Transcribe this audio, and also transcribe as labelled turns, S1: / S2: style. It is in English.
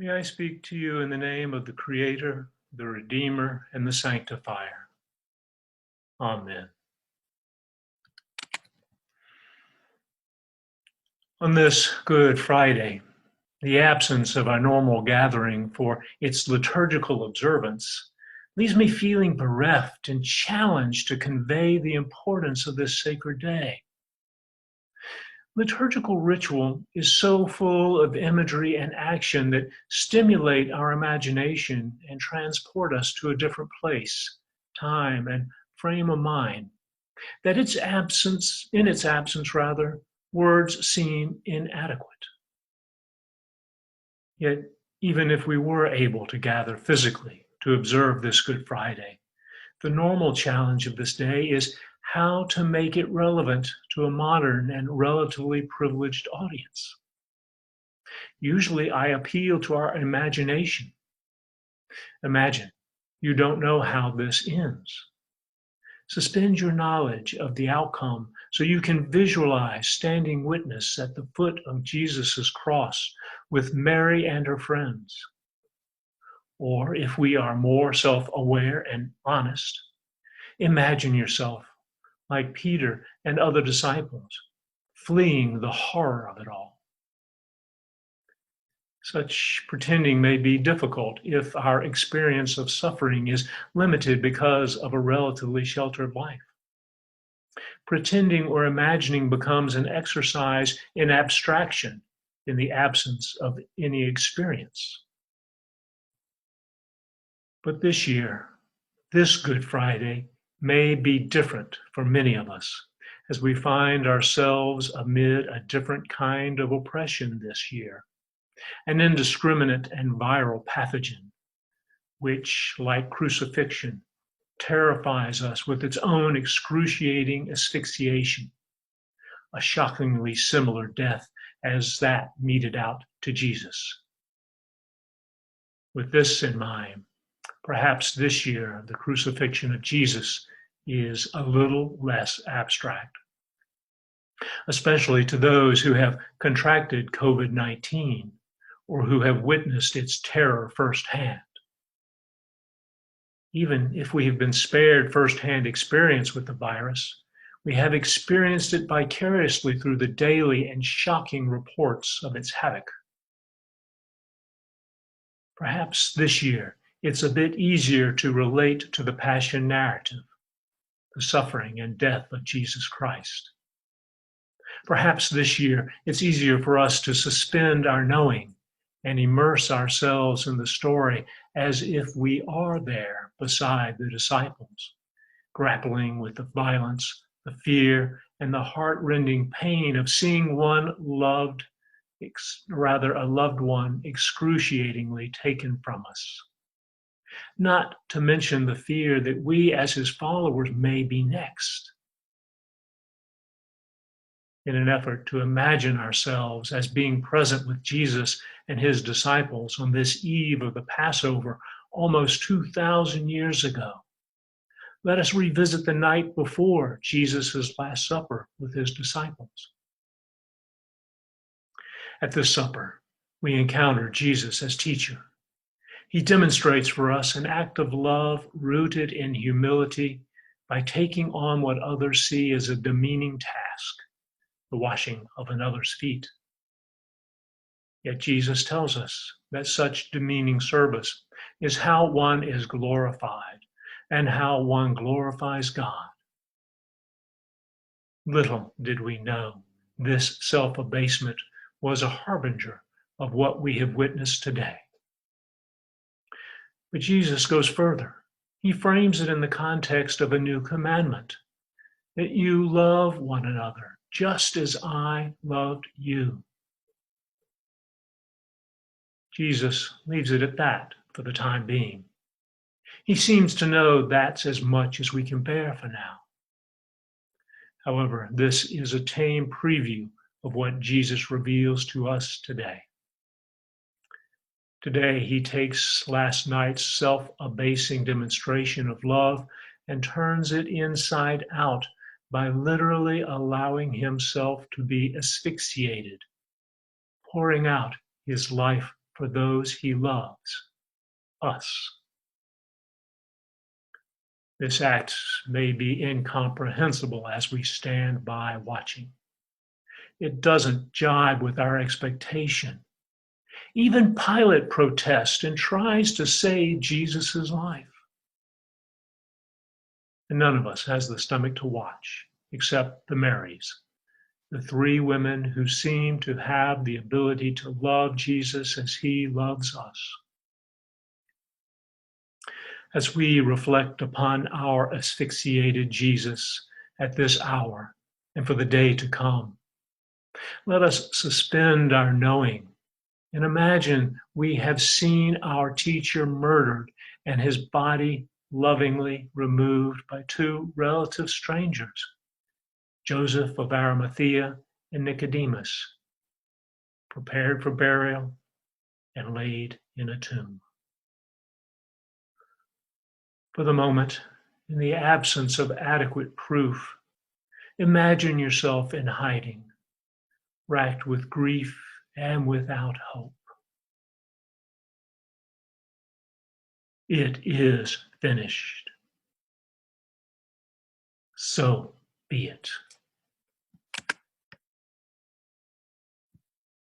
S1: May I speak to you in the name of the Creator, the Redeemer, and the Sanctifier. Amen. On this Good Friday, the absence of our normal gathering for its liturgical observance leaves me feeling bereft and challenged to convey the importance of this sacred day. Liturgical ritual is so full of imagery and action that stimulate our imagination and transport us to a different place, time, and frame of mind, that in its absence rather, words seem inadequate. Yet, even if we were able to gather physically to observe this Good Friday, the normal challenge of this day is how to make it relevant to a modern and relatively privileged audience. Usually I appeal to our imagination. Imagine you don't know how this ends. Suspend your knowledge of the outcome so you can visualize standing witness at the foot of Jesus' cross with Mary and her friends. Or if we are more self-aware and honest, imagine yourself like Peter and other disciples, fleeing the horror of it all. Such pretending may be difficult if our experience of suffering is limited because of a relatively sheltered life. Pretending or imagining becomes an exercise in abstraction in the absence of any experience. But this year, this Good Friday, may be different for many of us as we find ourselves amid a different kind of oppression this year, an indiscriminate and viral pathogen, which, like crucifixion, terrifies us with its own excruciating asphyxiation, a shockingly similar death as that meted out to Jesus. With this in mind, perhaps this year the crucifixion of Jesus is a little less abstract, especially to those who have contracted COVID-19 or who have witnessed its terror firsthand. Even if we have been spared firsthand experience with the virus, we have experienced it vicariously through the daily and shocking reports of its havoc. Perhaps this year it's a bit easier to relate to the Passion narrative, the suffering and death of Jesus Christ. Perhaps this year it's easier for us to suspend our knowing and immerse ourselves in the story as if we are there beside the disciples, grappling with the violence, the fear, and the heart-rending pain of seeing a loved one excruciatingly taken from us. Not to mention the fear that we as his followers may be next. In an effort to imagine ourselves as being present with Jesus and his disciples on this eve of the Passover almost 2,000 years ago, let us revisit the night before Jesus' Last Supper with his disciples. At this supper, we encounter Jesus as teacher. He demonstrates for us an act of love rooted in humility by taking on what others see as a demeaning task, the washing of another's feet. Yet Jesus tells us that such demeaning service is how one is glorified and how one glorifies God. Little did we know this self-abasement was a harbinger of what we have witnessed today. But Jesus goes further. He frames it in the context of a new commandment, that you love one another just as I loved you. Jesus leaves it at that for the time being. He seems to know that's as much as we can bear for now. However, this is a tame preview of what Jesus reveals to us today. Today, he takes last night's self-abasing demonstration of love and turns it inside out by literally allowing himself to be asphyxiated, pouring out his life for those he loves, us. This act may be incomprehensible as we stand by watching. It doesn't jibe with our expectation. Even Pilate protests and tries to save Jesus' life. And none of us has the stomach to watch, except the Marys, the three women who seem to have the ability to love Jesus as he loves us. As we reflect upon our asphyxiated Jesus at this hour and for the day to come, let us suspend our knowing and imagine we have seen our teacher murdered and his body lovingly removed by two relative strangers, Joseph of Arimathea and Nicodemus, prepared for burial and laid in a tomb. For the moment, in the absence of adequate proof, imagine yourself in hiding, racked with grief and without hope. It is finished. So be it.